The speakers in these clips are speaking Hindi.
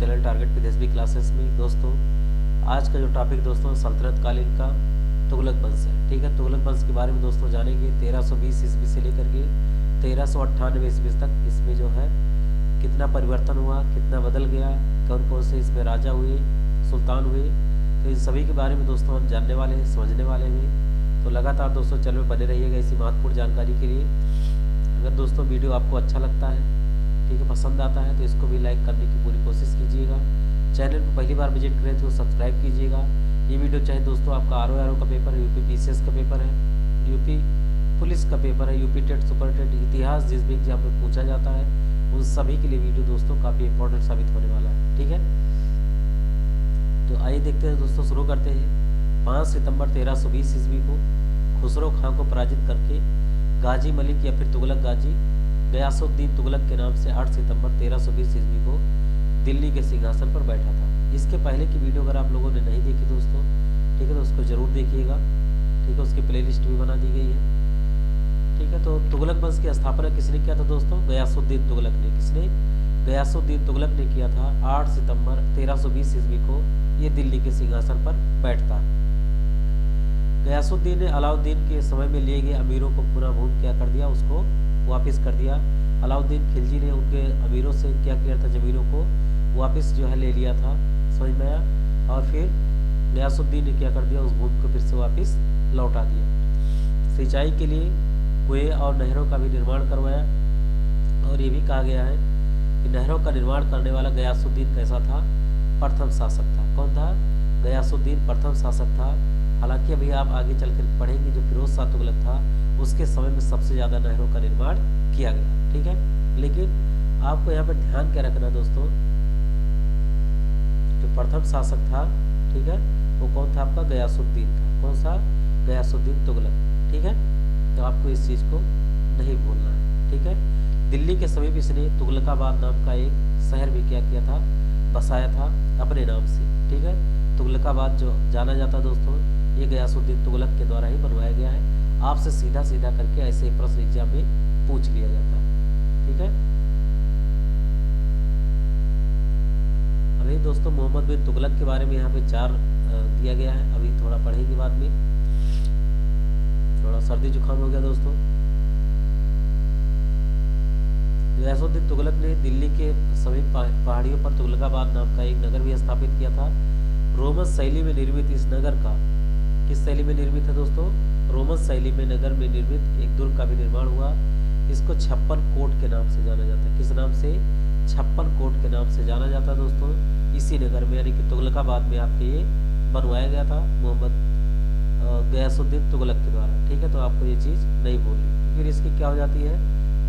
चैनल टारगेट विदेशी क्लासेस में। दोस्तों आज का जो टॉपिक दोस्तों सल्तनत कालीन का तुगलक वंश है। ठीक है, तुगलक वंश के बारे में दोस्तों जानेंगे। 1320 ईस्वी से लेकर के 1398 ईस्वी तक इसमें जो है कितना परिवर्तन हुआ, कितना बदल गया, कौन कौन से इसमें राजा हुए, सुल्तान हुए, तो इन सभी के बारे में दोस्तों हम जानने वाले हैं, समझने वाले हैं। तो लगातार दोस्तों चैनल में बने रहिएगा इसी महत्वपूर्ण जानकारी के लिए। अगर दोस्तों वीडियो आपको अच्छा लगता है, ठीक है, पसंद आता है, तो इसको भी लाइक करने की पूरी कोशिश कीजिएगा। चैनल पर पहली बार विजिट करें तो सब्सक्राइब कीजिएगा। ये वीडियो चाहे दोस्तों आपका आर का पेपर है, यूपी पीसीएस का पेपर है, यूपी पुलिस का पेपर है, यूपी टेट, सुपर टेट, इतिहास जिस भी एग्जाम में पूछा जाता है उन सभी के लिए वीडियो दोस्तों काफ़ी इंपॉर्टेंट साबित होने वाला है। ठीक है, तो आइए देखते हैं दोस्तों, शुरू करते हैं। 5 सितंबर 1320 ईस्वी को खुसरो खां को पराजित करके गाजी मलिक या फिर तुगलक गाजी गयासुद्दीन तुगलक के नाम से 8 सितंबर 1320 ईस्वी को दिल्ली के सिंहासन पर बैठा था। इसके पहले की वीडियो अगर आप लोगों ने नहीं देखी दोस्तों, ठीक है, तो उसको जरूर देखिएगा। ठीक है, उसकी प्लेलिस्ट भी बना दी गई है। ठीक है, तो तुगलक वंश की स्थापना किसने किया था दोस्तों? गयासुद्दीन तुगलक ने। किसने? गयासुद्दीन तुगलक ने किया था। 8 सितंबर 1320 ईस्वी को ये दिल्ली के सिंहासन पर बैठता। गयासुद्दीन ने अलाउद्दीन के समय में लिए गए अमीरों को पुनः भून क्या कर दिया, उसको वापस कर दिया। अलाउद्दीन खिलजी ने उनके अमीरों से क्या किया था, जमीनों को वापस जो है ले लिया था, समझ में आया। और फिर गयासुद्दीन ने क्या कर दिया, उस भूमि को फिर से वापस लौटा दिया। सिंचाई के लिए कुएं और नहरों का भी निर्माण करवाया। और ये भी कहा गया है कि नहरों का निर्माण करने वाला गयासुद्दीन कैसा था? प्रथम शासक था। कौन था? गयासुद्दीन प्रथम शासक था। हालांकि अभी आप आगे चलकर पढ़ेंगे जो फिरोज शाह तुगलक था उसके समय में सबसे ज्यादा नहरों का निर्माण किया गया। ठीक है, लेकिन आपको यहाँ पर ध्यान क्या रखना दोस्तों, जो प्रथम शासक था, ठीक है, वो कौन था? आपका गयासुद्दीन था। कौन सा? गयासुद्दीन तुगलक। ठीक है, तो आपको इस चीज को नहीं भूलना है। ठीक है, दिल्ली के समीप इसने तुगलकाबाद नाम का एक शहर भी क्या किया था, बसाया था अपने नाम से। ठीक है, तुगलकाबाद जो जाना जाता दोस्तों, ये गयासुद्दीन तुगलक के द्वारा ही बनवाया गया है। आपसे सीधा सीधा करके ऐसे ही प्रश्न एग्जाम में पूछ लिया जाता है। ठीक है, अभी दोस्तों मोहम्मद बिन तुगलक के बारे में यहाँ पे 4 दिया गया है। अभी थोड़ा पढ़ेंगे बाद में, थोड़ा सर्दी जुकाम हो गया दोस्तों। गयासुद्दीन तुगलक ने दिल्ली के समीप पहाड़ियों पर तुगलकाबाद नाम का एक नगर भी स्थापित किया था। रोमन शैली में निर्मित इस नगर का, किस शैली में निर्मित है दोस्तों? रोमन शैली में नगर में निर्मित एक दुर्ग का भी निर्माण हुआ। इसको 56 कोट के नाम से जाना जाता है। किस नाम से? 56 कोट के नाम से जाना जाता है दोस्तों। इसी नगर में यानी कि तुगलकाबाद में आपके ये बनवाया गया था मोहम्मद गयासुद्दीन तुगलक के द्वारा। ठीक है, तो आपको ये चीज नहीं भूलनी। फिर इसकी क्या हो जाती है?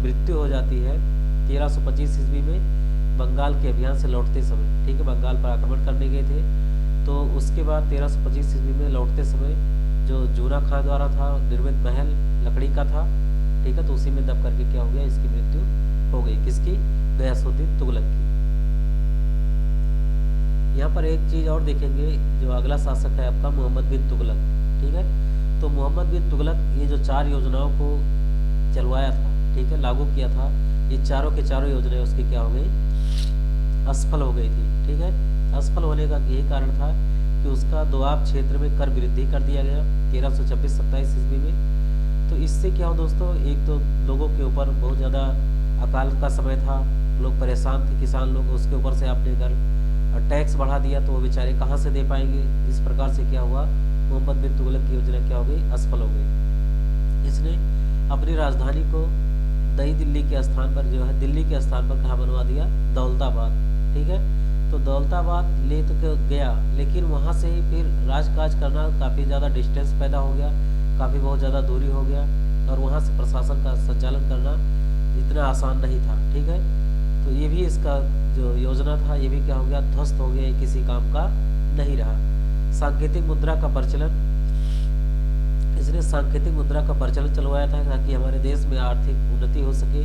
मृत्यु हो जाती है 1325 ईस्वी में बंगाल के अभियान से लौटते समय। ठीक है, बंगाल पर आक्रमण करने गए थे, तो उसके बाद 1325 ईस्वी में लौटते समय जो जूना खां द्वारा था निर्मित महल लकड़ी का था। ठीक है, तो उसी में दब करके क्या हो गया, इसकी मृत्यु हो गई। किसकी? गयासुद्दीन तुगलक की। यहाँ पर एक चीज और देखेंगे, जो अगला शासक है आपका मोहम्मद बिन तुगलक। ठीक है, तो मोहम्मद बिन तुगलक ये जो 4 योजनाओं को चलवाया था, ठीक है, लागू किया था, ये चारों के चारों योजनाएं उसकी क्या हो गई, असफल हो गई थी। ठीक है, असफल होने का यही कारण था कि उसका दोआब क्षेत्र में कर वृद्धि कर दिया गया 1326-27 ईस्वी में। तो इससे क्या हो दोस्तों, एक तो लोगों के ऊपर बहुत ज़्यादा अकाल का समय था, लोग परेशान थे, किसान लोग, उसके ऊपर से आपने अगर टैक्स बढ़ा दिया तो वो बेचारे कहाँ से दे पाएंगे। इस प्रकार से क्या हुआ, मोहम्मद बिन तुगलक की योजना क्या हो गई, असफल हो गई। इसने अपनी राजधानी को नई दिल्ली के स्थान पर जो है, दिल्ली के स्थान पर कहाँ बनवा दिया, दौलताबाद। ठीक है, तो दौलताबाद ले तो गया, लेकिन वहाँ से ही फिर राजकाज करना काफ़ी ज़्यादा डिस्टेंस पैदा हो गया, काफ़ी बहुत ज़्यादा दूरी हो गया, और वहाँ से प्रशासन का संचालन करना इतना आसान नहीं था। ठीक है, तो ये भी इसका जो योजना था ये भी क्या हो गया, ध्वस्त हो गया, किसी काम का नहीं रहा। सांकेतिक मुद्रा का प्रचलन, इसने सांकेतिक मुद्रा का प्रचलन चलवाया था ताकि हमारे देश में आर्थिक उन्नति हो सके,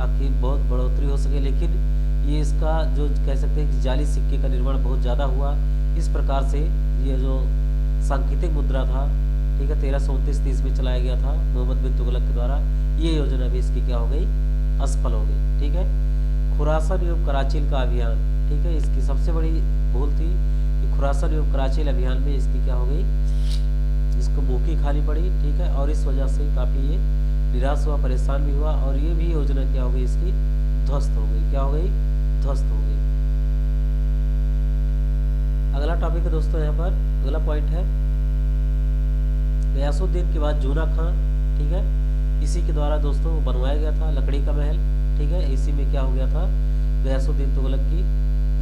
आर्थिक बहुत बढ़ोतरी हो सके। लेकिन ये इसका जो कह सकते हैं कि जाली सिक्के का निर्माण बहुत ज़्यादा हुआ। इस प्रकार से ये जो सांकेतिक मुद्रा था, ठीक है, 1329-30 में चलाया गया था मोहम्मद बिन तुगलक के द्वारा, ये योजना भी इसकी क्या हो गई, असफल हो गई। ठीक है, खुरासन एवं कराचिल का अभियान, ठीक है। इसकी सबसे बड़ी भूल थी कि खुरासन एवं कराची अभियान में इसकी क्या हो गई, इसको मुँह की खानी पड़ी, ठीक है। और इस वजह से काफ़ी ये निराश हुआ, परेशान भी हुआ, और ये भी योजना क्या हो गई, इसकी ध्वस्त हो गई। क्या हो गई, ध्वस्त हो गई। अगला टॉपिक है दोस्तों, यहाँ पर अगला पॉइंट है गयासुद्दीन के बाद जूना खां, ठीक है। इसी के द्वारा दोस्तों बनवाया गया था लकड़ी का महल, ठीक है। इसी में क्या हो गया था, गयासुद्दीन तुगलक की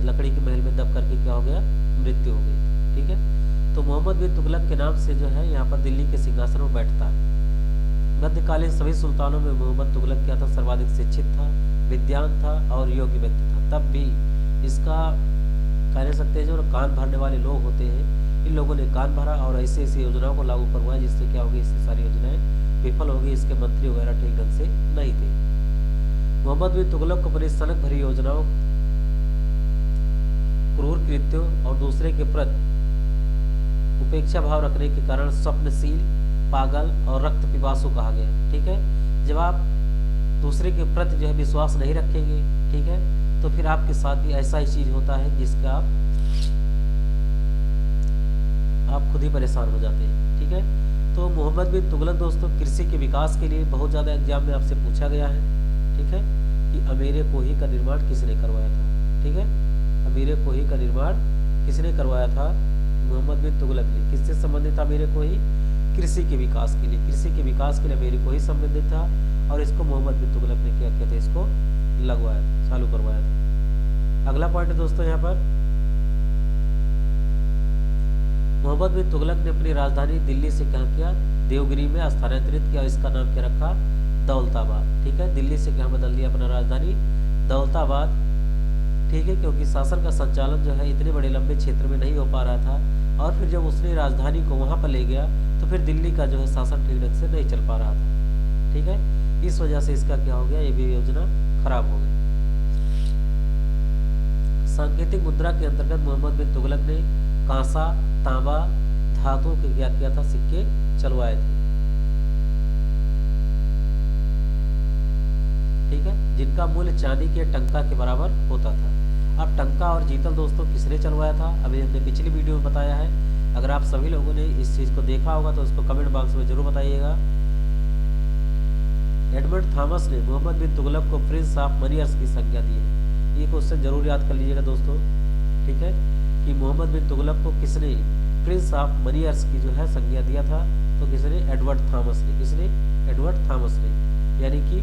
लकड़ी के महल में दब करके क्या हो गया, मृत्यु हो गई, ठीक है। तो मोहम्मद बिन तुगलक के नाम से जो है यहाँ पर दिल्ली के सिंहासन में बैठता है। मध्यकालीन सभी सुल्तानों में मोहम्मद तुगलक क्या था, सर्वाधिक शिक्षित था, विद्वान था और योग्य व्यक्ति था। तब भी इसका कह सकते हैं जो कान भरने वाले लोग होते हैं, इन लोगों ने कान भरा और ऐसे ऐसी योजनाओं को लागू करवाया जिससे क्या होगी, इसकी सारी योजनाएं विफल हो गई। इसके मंत्री वगैरह ठीक ढंग से नहीं थे। मोहम्मद बिन तुगलक को अपनी सनक भरी योजनाओं, क्रूर कृत्यों और दूसरे के प्रति उपेक्षा भाव रखने के कारण स्वप्नशील, पागल और रक्त पिपासु कहा गया, ठीक है। जब आप दूसरे के प्रति जो है विश्वास नहीं रखेंगे, ठीक है, तो फिर आपके साथ भी ऐसा ही चीज होता है जिसका आप खुद ही परेशान हो जाते हैं, ठीक है। तो मोहम्मद बिन तुगलक दोस्तों कृषि के विकास के लिए बहुत ज्यादा एग्जाम में आपसे पूछा गया है, ठीक है, कि अमीर कोही का निर्माण किसने करवाया था, ठीक है। अमीर कोही का निर्माण किसने करवाया था, मोहम्मद बिन तुगलक ने। किससे संबंधित था अमीर कोही, कृषि के विकास के लिए, कृषि के विकास के लिए अमीर कोही संबंधित था, और इसको मोहम्मद बिन तुगलक ने क्या किया था, इसको लगवाया था, चालू करवाया था। अगला पॉइंट है दोस्तों यहाँ पर मोहम्मद बिन तुगलक ने अपनी राजधानी दिल्ली से क्या किया, देवगिरी में स्थानांतरित किया, इसका नाम क्या रखा, दौलताबाद, ठीक है। दिल्ली से क्या बदल दिया अपना राजधानी, दौलताबाद, ठीक है, क्योंकि शासन का संचालन जो है इतने बड़े लंबे क्षेत्र में नहीं हो पा रहा था, और फिर जब उसने राजधानी को वहां पर ले गया तो फिर दिल्ली का जो है शासन ठीक ढंग से नहीं चल पा रहा था, ठीक है। इस वजह से इसका क्या हो गया, ये भी योजना खराब हो गई। सांकेतिक मुद्रा के अंतर्गत मोहम्मद बिन तुगलक ने कांसा, तांबा, धातु के क्या किया था, सिक्के चलवाए थे, ठीक है, जिनका मूल्य चांदी के टंका के बराबर होता था। अब टंका और जीतल दोस्तों किसने चलवाया था, अभी हमने पिछली वीडियो में बताया है। अगर आप सभी लोगों ने इस चीज को देखा होगा तो उसको कमेंट बॉक्स में जरूर बताइएगा। एडमंड थॉमस ने मोहम्मद बिन तुगलक को प्रिंस ऑफ मनियर्स की संज्ञा दी है। ये क्वेश्चन जरूर याद कर लीजिएगा दोस्तों, ठीक है, कि मोहम्मद बिन तुगलक को किसने प्रिंस ऑफ मनियर्स की जो है संज्ञा दिया था, तो किसने, एडवर्ड थॉमस ने। किसने, एडवर्ड थॉमस ने, यानी कि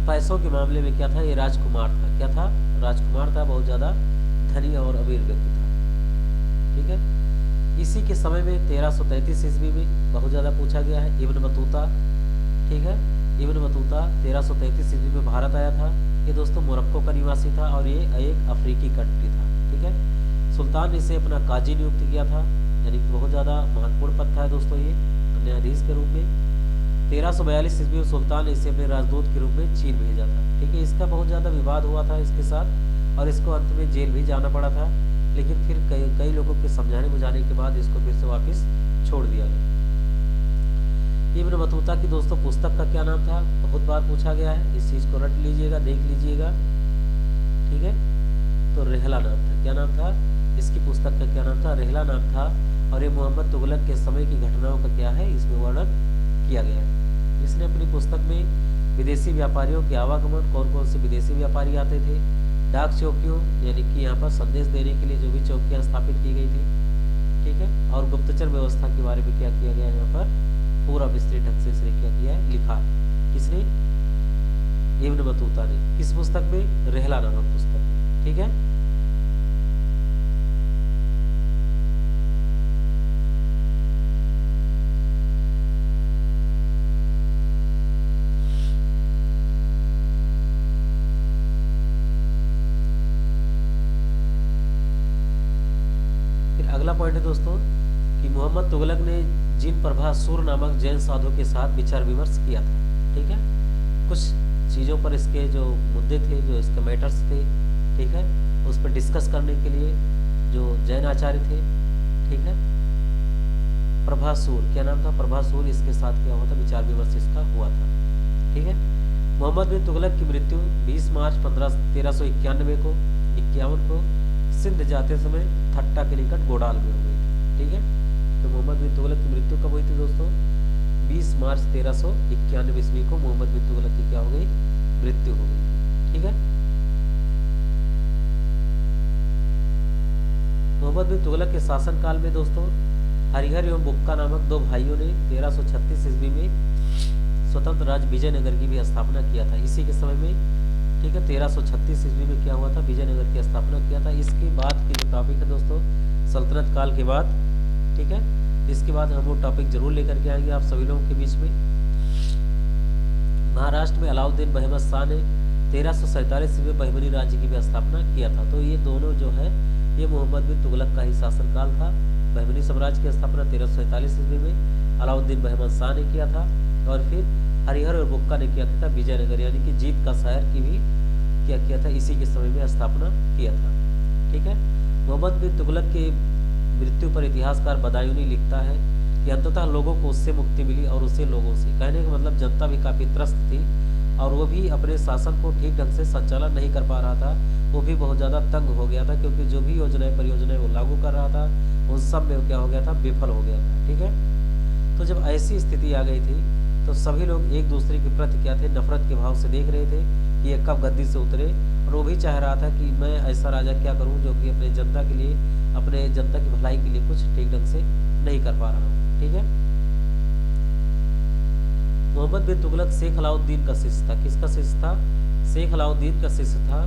पैसों के मामले में क्या था, ये राजकुमार था। क्या था, राजकुमार था, बहुत ज्यादा धनी और अमीर व्यक्ति था, ठीक है। इसी के समय में 1333 ईस्वी में बहुत ज्यादा पूछा गया है, इब्न बतूता, ठीक है, इब्न बतूता 1333 ईस्वी में भारत आया था। ये दोस्तों मोरक्को का निवासी था और ये एक अफ्रीकी कंट्री था, ठीक है। सुल्तान ने इसे अपना काजी नियुक्त किया था, यानी कि बहुत ज्यादा महत्वपूर्ण पद था दोस्तों ये न्यायाधीश के रूप में। 1342 ईस्वी में सुल्तान ने इसे अपने राजदूत के रूप में चीन भेजा था, ठीक है। इसका बहुत ज्यादा विवाद हुआ था इसके साथ, और इसको अंत में जेल भी जाना पड़ा था, लेकिन फिर कई लोगों के समझाने बुझाने के बाद इसको फिर से वापस छोड़ दिया गया। इब्न बतूता की दोस्तों पुस्तक का क्या नाम था, बहुत बार पूछा गया है, इस चीज को रट लीजिएगा, देख लीजिएगा, ठीक है। तो रेहला नाम था, क्या नाम था, इसकी पुस्तक का क्या नाम था, रेहला नाम था। और ये मोहम्मद तुगलक के समय की घटनाओं का क्या है, इसमें वर्णन किया गया है। इसने अपनी पुस्तक में विदेशी व्यापारियों के आवागमन, कौन कौन से विदेशी व्यापारी आते थे, डाक चौकियों, यानी कि यहाँ पर संदेश देने के लिए जो भी चौकियां स्थापित की गई थी, ठीक है, और गुप्तचर व्यवस्था के बारे में क्या किया गया यहाँ पर, पूरा विस्तृत ढंग से इसने क्या किया है, लिखा। किसने, इब्न बतूता ने। किस पुस्तक में, रेहला नामक पुस्तक में, ठीक है। अगला पॉइंट है दोस्तों कि मोहम्मद तुगलक ने जिन प्रभासूर नामक जैन साधु के साथ विचार विमर्श किया था, ठीक है, कुछ चीज़ों पर इसके जो मुद्दे थे, जो इसके मैटर्स थे, ठीक है, उस पर डिस्कस करने के लिए जो जैन आचार्य थे, ठीक है, प्रभासूर, क्या नाम था, प्रभासूर, इसके साथ क्या हुआ था, विचार विमर्श इसका हुआ था, ठीक है। मोहम्मद बिन तुगलक की मृत्यु 20 मार्च 1391 को सिंध जाते समय थट्टा के निकट गोडाल में हो गई थी। ठीक है, तो मोहम्मद बिन तुगलक की मृत्यु कब हुई थी दोस्तों? 20 मार्च 1391 ईस्वी को मोहम्मद बिन तुगलक की क्या हो गई? मृत्यु हो गई। ठीक है, मोहम्मद बिन तुगलक के शासनकाल में दोस्तों हरिहर एवं बुक्का नामक दो भाइयों ने 1336 ईस्वी में स्वतंत्र राज्य विजयनगर की भी स्थापना किया था। इसी के समय में, ठीक है, 1336 ईस्वी में क्या हुआ था? विजयनगर की स्थापना किया था। इसके बाद की जो टॉपिक है दोस्तों, सल्तनत काल के बाद, ठीक है, इसके बाद हम वो टॉपिक जरूर लेकर के आएंगे आप सभी लोगों के बीच में। महाराष्ट्र में अलाउद्दीन बहमद शाह ने 1347 ईस्वी में बहमनी राज्य की भी स्थापना किया था। तो ये दोनों जो है ये मोहम्मद बिन तुगलक का ही शासनकाल था। बहमनी साम्राज्य की स्थापना 1347 ईस्वी में अलाउद्दीन बहमद शाह ने किया था और फिर हरिहर और बुक्का ने किया था विजयनगर यानी कि जीत का शहर की भी क्या किया था? इसी के समय में स्थापना किया था। ठीक है, मोहम्मद बिन तुगलक की मृत्यु पर इतिहासकार बदायूनी लिखता है कि अंततः लोगों को उससे मुक्ति मिली और उसे लोगों से, कहने का मतलब जनता भी काफी त्रस्त थी और वो भी अपने शासन को ठीक ढंग से संचालन नहीं कर पा रहा था। वो भी बहुत ज़्यादा तंग हो गया था क्योंकि जो भी योजनाएं परियोजनाएं वो लागू कर रहा था उन सब में क्या हो गया था? विफल हो गया था। ठीक है, तो जब ऐसी स्थिति आ गई थी तो सभी लोग एक दूसरे के प्रति क्या थे? नफरत के भाव से देख रहे थे कि ये कब गद्दी से उतरे, और वो भी चाह रहा था कि मैं ऐसा राजा क्या करूं जो कि अपने जनता के लिए, अपने जनता की भलाई के लिए कुछ ठीक ढंग से नहीं कर पा रहा हूं। ठीक है, मोहम्मद बिन तुगलक शेख अलाउद्दीन का शिष्य था। किसका शिष्य था? शेख अलाउद्दीन का शिष्य था।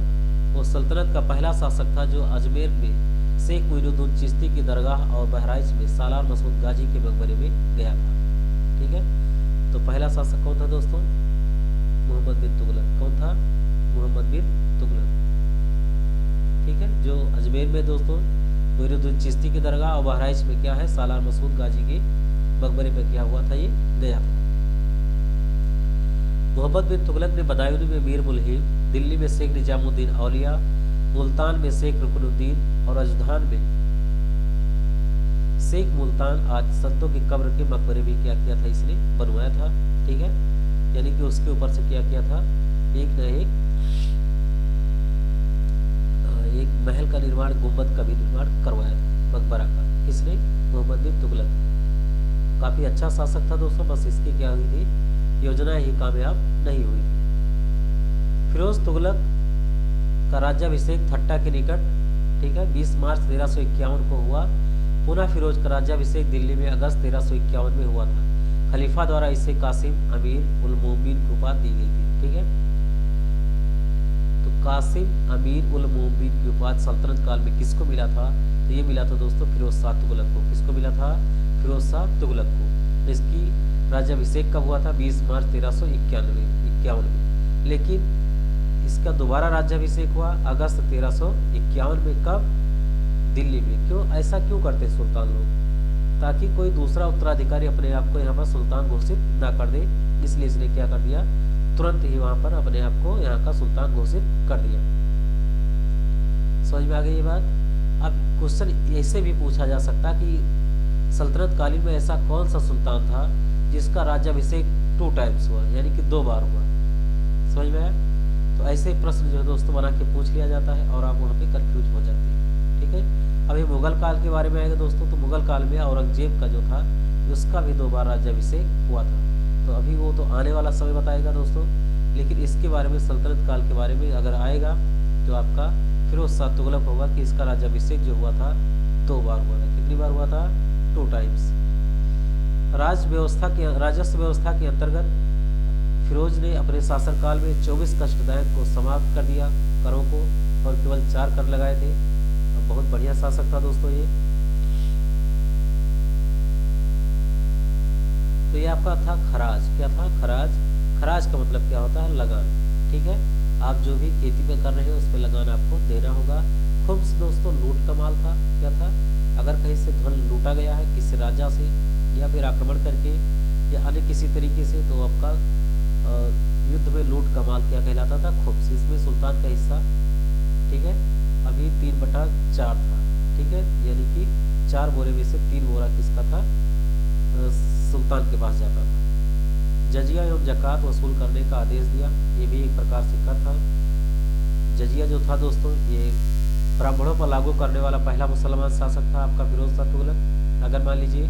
वो सल्तनत का पहला शासक था जो अजमेर में शेख मुइनुद्दीन चिश्ती की दरगाह और बहराइच में सालार मसूद गाजी के मकबरे में गया था। ठीक है, तो पहला शासक कौन था दोस्तों? मोहम्मद बिन तुगलक। कौन था? मोहम्मद बिन तुगलक। ठीक है, जो अजमेर में दोस्तों मुइनुद्दीन चिश्ती की दरगाह और बहराइच में क्या है? सालार मसूद गाजी के मकबरे में क्या हुआ था? ये गया था। मोहम्मद बिन तुगलक ने बदायूनी में मीर मुल्हिम, दिल्ली में शेख निजामुद्दीन औलिया, मुल्तान में शेख रुकनुद्दीन और अजधान में शेख मुल्तान आज संतों की कब्र के मकबरे भी क्या किया था? इसने बनवाया था। ठीक है, यानी कि उसके ऊपर से क्या किया था? एक न एक महल का निर्माण, गुंबद का भी निर्माण करवाया था मकबरा का। किसने? मोहम्मद बिन तुगलक। काफी अच्छा शासक था दोस्तों, बस इसकी क्या हुई थी? योजनाएं ही कामयाब नहीं हुई थी। फिरोज तुगलक का राज्याभिषेक थट्टा के निकट, ठीक है, 20 मार्च 1351 को हुआ। पुनः फिरोज का राज्याभिषेक दिल्ली में अगस्त 1351 में हुआ था। खलीफा द्वारा इसे कासिम अमीर उल मोमिन की उपाधि दी गई थी। ठीक है, तो कासिम अमीर उल मोमिन की उपाधि सल्तनत काल में किसको मिला था? तो ये मिला था दोस्तों फिरोज शाह तुगलक को। किसको मिला था? फिरोज शाह तुगलक को। इसकी राज्याभिषेक कब हुआ था? 20 मार्च 1351 में। लेकिन इसका दोबारा राज्याभिषेक हुआ अगस्त 1351 में। कब? दिल्ली में। क्यों? ऐसा क्यों करते सुल्तान लोग? ताकि कोई दूसरा उत्तराधिकारी अपने आप को यहाँ पर सुल्तान घोषित ना कर दे, इसलिए इसने क्या कर दिया? तुरंत ही वहां पर अपने आप को यहाँ का सुल्तान घोषित कर दिया। समझ में आ गई ये बात? अब क्वेश्चन ऐसे भी पूछा जा सकता कि सल्तनत कालीन में ऐसा कौन सा सुल्तान था जिसका राज्याभिषेक 2 टाइम्स हुआ, यानी कि 2 बार हुआ? समझ में आया? तो ऐसे प्रश्न जो है दोस्तों बना के पूछ लिया जाता है और आप वहाँ पे कंफ्यूज हो जाते हैं। ठीक है, अभी मुगल काल के बारे में आएगा दोस्तों, तो मुगल काल में औरंगजेब का जो था उसका भी 2 बार राज्याभिषेक हुआ था। तो अभी वो तो आने वाला समय बताएगा दोस्तों, लेकिन इसके बारे में सल्तनत काल के बारे में अगर आएगा तो आपका फिरोज शाह तुगलक होगा कि इसका राज्याभिषेक जो हुआ था 2 बार हुआ था। कितनी बार हुआ था? 2 टाइम्स। राजस्व व्यवस्था के अंतर्गत फिरोज ने अपने शासनकाल में 24 कष्टदायक को समाप्त कर दिया, करों को, और केवल 4 कर लगाए थे। बहुत बढ़िया शासक था दोस्तों ये। तो ये आपका था खराज। क्या था? खराज। खराज का मतलब क्या होता है? लगान। ठीक है, आप जो भी खेती पे कर रहे हैं उस पर लगान आपको देना होगा। खुम्स दोस्तों लूट का माल था। क्या था? अगर कहीं से धन लूटा गया है किसी राजा से या फिर आक्रमण करके या अन्य किसी तरीके से, तो आपका युद्ध में लूट का माल क्या कहलाता था? खुम्स। इसमें सुल्तान का हिस्सा, ठीक है, अभी 3/4 था। ठीक है, यानी कि 4 बोरे में से 3 बोरा किसका था? सुल्तान के पास जाता था। जजिया एवं जक़ात वसूल करने का आदेश दिया। ये भी एक प्रकार से कर था। जजिया जो था दोस्तों, ये ब्राह्मणों पर लागू करने वाला पहला मुसलमान शासक था आपका फिरोज शाह तुगलक। अगर मान लीजिए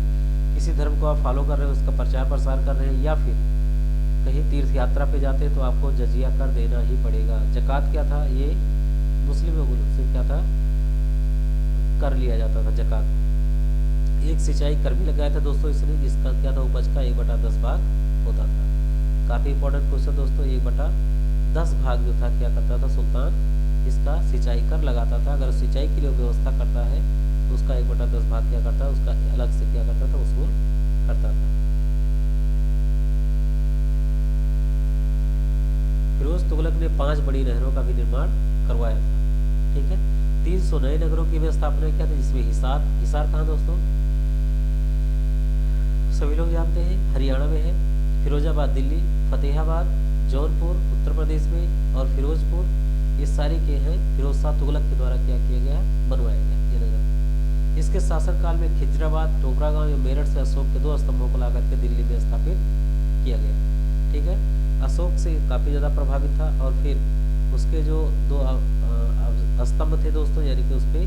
किसी धर्म को आप फॉलो कर रहे हो, उसका प्रचार प्रसार कर रहे हैं, या फिर कहीं तीर्थ यात्रा पे जाते हैं, तो आपको जजिया कर देना ही पड़ेगा। जक़ात क्या था, ये मुस्लिमों से क्या था, कर लिया जाता था जक़ात। एक सिंचाई कर भी लगाया था दोस्तों इसने, जिसका क्या था, उपज का 1/10 भाग होता था। काफ़ी इंपॉर्टेंट क्वेश्चन दोस्तों, 1/10 भाग जो था क्या करता था सुल्तान, इसका सिंचाई कर लगाता था। अगर सिंचाई के लिए व्यवस्था करता है तो उसका 1/10 भाग क्या करता है, उसका अलग से क्या करता था, वसूल करता था। फिरोज तुगलक ने 5 बड़ी नहरों का भी निर्माण करवाया था। ठीक है, 300 नए नगरों की भी स्थापना किया था, जिसमें हिसार कहाँ दोस्तों, सभी लोग जानते हैं, हरियाणा में है। फिरोजाबाद दिल्ली, फतेहाबाद जौनपुर उत्तर प्रदेश में, और फिरोजपुर, ये सारे के हैं फिरोज शाह तुगलक के द्वारा क्या किया गया, बनवाया गया ये नगर। इसके शासनकाल में खिजराबाद, टोकरा गांव या मेरठ से अशोक के 2 स्तंभों को लाकर के दिल्ली में स्थापित किया गया। ठीक है, अशोक से काफ़ी ज़्यादा प्रभावित था, और फिर उसके जो 2 स्तंभ थे दोस्तों, यानी कि उस पर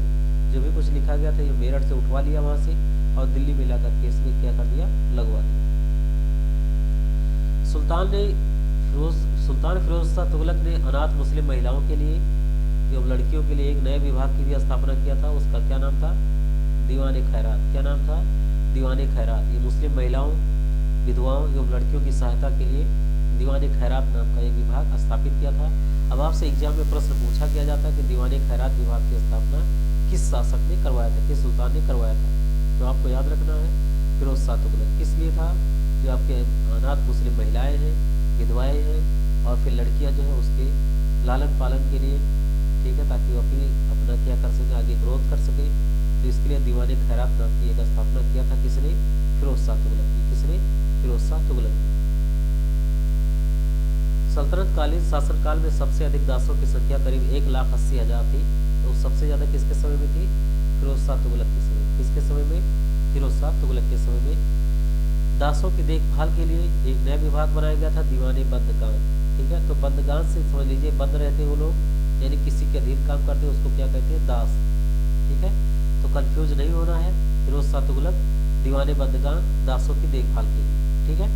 जो भी कुछ लिखा गया था, ये मेरठ से उठवा लिया वहाँ से, और दिल्ली में लाकर के इसमें क्या कर दिया, लगवा दिया। सुल्तान फिरोज शाह तुगलक ने अनाथ मुस्लिम महिलाओं के लिए एवं लड़कियों के लिए एक नए विभाग की भी स्थापना किया था। उसका क्या नाम था, दीवान खैरात। क्या नाम था, दीवान खैरात। ये मुस्लिम महिलाओं, विधवाओं एवं लड़कियों की सहायता के लिए दीवान खैरात नाम का एक विभाग स्थापित किया था। अब आपसे एग्जाम में प्रश्न पूछा किया जाता है कि दीवान खैरात विभाग की स्थापना किस शासक ने करवाया था, किस सुल्तान ने करवाया था। तो आपको याद रखना है, फिरोज शाह तुगलक। किस लिए था, जो आपके अनाथ मुस्लिम महिलाएं हैं, विधवाएं हैं, और फिर लड़कियां जो है उसके लालन पालन के लिए, ठीक है, ताकि वो अपना क्या कर सके, आगे ग्रोथ कर सके। तो इसके लिए दीवान खैरात नाम की एक स्थापना किया था किसने, फिरोज शाह तुगलक ने। किसने, फिरोज शाह तुगलक ने। सल्तनत कालीन शासनकाल में सबसे अधिक दासों की संख्या करीब 1,80,000 थी। तो सबसे ज्यादा किसके समय में थी, फिरोज शाह तुगलक के समय। किसके समय में, फिरोज शाह तुगलक के समय में। दासों की देखभाल के लिए एक नया विभाग बनाया गया था, दीवाने बंदगान। ठीक है, तो बंदगान से समझ लीजिए बंद रहते वो लोग, यानी किसी के अधीन काम करते हैं, उसको क्या कहते हैं, दास। ठीक है, तो कंफ्यूज नहीं होना है, फिरोज शाह तुगलक दीवाने बंदगान, दासों की देखभाल के लिए। ठीक है,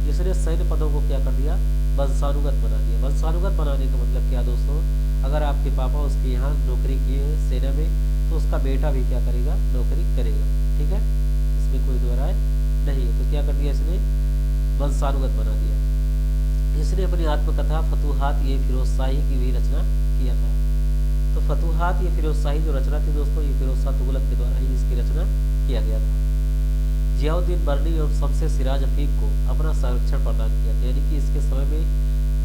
इसने सैन्य पदों को क्या कर दिया, वंशानुगत बना दिया। वंशानुगत बनाने का मतलब क्या दोस्तों, अगर आपके पापा उसके यहाँ नौकरी किए हैं सेना में, तो उसका बेटा भी क्या करेगा, नौकरी करेगा। ठीक है, इसमें कोई दो राय नहीं है। तो क्या कर दिया इसने, वंशानुगत बना दिया। इसने अपनी आत्मकथा फतूहात ये फिरोज शाही की भी रचना किया था। तो फतूहात ये फिरोज शाही जो रचना थी दोस्तों, ये फिरोज शाह तुगलक के द्वारा ही इसकी रचना किया गया था। जियाउद्दीन बर्नी एवं शमसे सिराज अफीक को अपना संरक्षण प्रदान किया था। यानी कि इसके समय में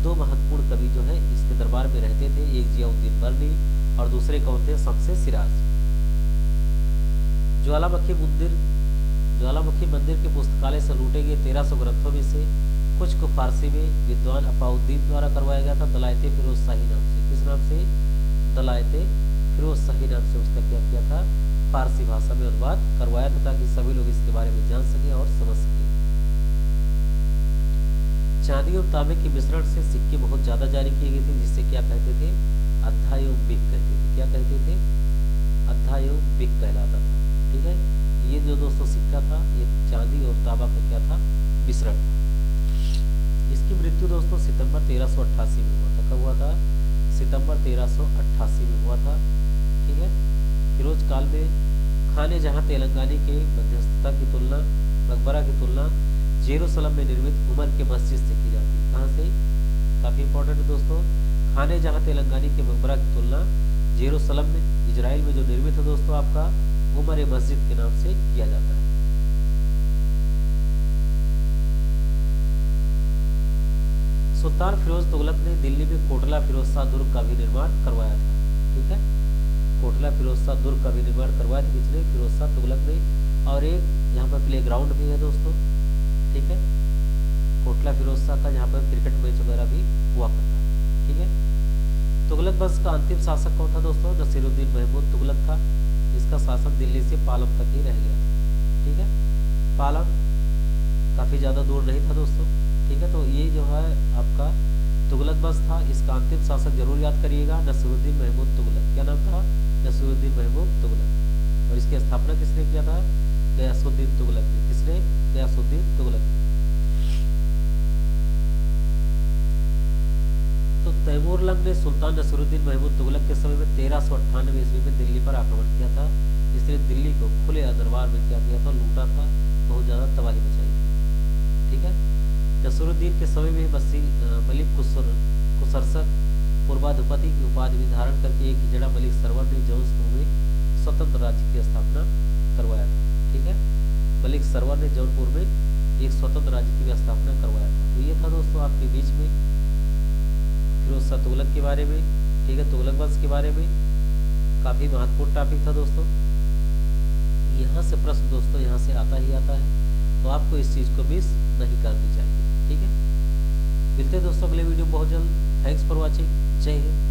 2 महत्वपूर्ण कवि जो है इसके दरबार में रहते थे, एक जियाउद्दीन बर्नी और दूसरे कौन थे, शमसे सिराज। ज्वालामुखी मंदिर के पुस्तकालय से लूटे गए 1300 ग्रंथों में से कुछ को फारसी में विद्वान अफाउद्दीन द्वारा करवाया गया था, दलायते फिरोज शाही नाम से। किस नाम से, दलायते फिरोज शाही नाम से उसका क्या किया था, फारसी भाषा में अनुवाद करवाया था, ताकि सभी लोग इसके बारे में जान सके और समझ सके। चांदी और तांबे के मिश्रण से सिक्के बहुत ज्यादा जारी किए गए थे, जिससे क्या कहते थे, अद्धा एवं बिक कहते थे। क्या कहते थे, अद्धा एवं बिक कहलाता था। ठीक है, ये जो दोस्तों सिक्का था, ये चांदी और तांबा का क्या था, मिश्रण था। इसकी मृत्यु दोस्तों सितंबर 1388 में हुआ था। कब हुआ था, सितंबर 1388 में हुआ था। ठीक है, फिरोज काल में खाने जहां तेलंगानी के मध्यस्थता की तुलना, मकबरा की तुलना जेरूसलम में निर्मित उमर के मस्जिद से की जाती है। कहाँ से, काफी इंपॉर्टेंट है दोस्तों, खाने जहां तेलंगानी के मकबरा की तुलना जेरूसलम में, इजराइल में जो निर्मित है दोस्तों आपका, उमर मस्जिद के नाम से किया जाता है। सुल्तान फिरोज तुगलक ने दिल्ली में कोटला फिरोज शाह दुर्ग का भी निर्माण करवाया था। ठीक है, कोटला फिरोज शाह दुर्ग का भी निर्माण करवाया था किसने, फिरोज शाह तुगलक ने। और एक यहाँ पर प्ले ग्राउंड भी है दोस्तों। ठीक है, कोटला फिरोज शाह का, यहाँ पर क्रिकेट मैच वगैरह भी हुआ करता है। ठीक है, तुगलक वंश का अंतिम शासक कौन था दोस्तों, नसीरुद्दीन महमूद तुगलक था। इसका शासन दिल्ली से पालम तक ही रह गया था। ठीक है, पालम काफ़ी ज़्यादा दूर नहीं था दोस्तों। ठीक है, तो ये जो है आपका तुगलक वंश था। इसका अंतिम शासक जरूर याद करिएगा, नसरुद्दीन महमूद तुगलक। क्या नाम था? नसरुद्दीन महमूद तुगलक। और इसकी स्थापना किसने किया था? गयासुद्दीन तुगलक ने। किसने? गयासुद्दीन तुगलक ने। तो तैमूरलंग ने सुल्तान नसरुद्दीन महमूद तुगलक के समय में 1398 ईस्वी में दिल्ली पर आक्रमण किया था। इसने दिल्ली को खुले दरबार में क्या किया था? लूटा था, बहुत ज़्यादा तबाही मचाई थी। ठीक है, नसरुद्दीन के समय में मलिक कुसरसक पूर्वाधिपति की उपाधि भी धारण करके एक हिजड़ा मलिक सरवर ने जौनपुर में स्वतंत्र राज्य की स्थापना करवाया था। ठीक है, मलिक सरवर ने जौनपुर में एक स्वतंत्र राज्य की भी स्थापना करवाया था। तो ये था दोस्तों आपके बीच में फिरोज शाह तुगलक के बारे में। ठीक है, तुगलक वंश के बारे में काफ़ी महत्वपूर्ण टॉपिक था दोस्तों। यहाँ से प्रश्न दोस्तों यहाँ से आता ही आता है, तो आपको इस चीज़ को मिस नहीं करनी चाहिए। ठीक है, मिलते हैं दोस्तों अगले वीडियो में बहुत जल्द। Thanks for watching. जय हिंद।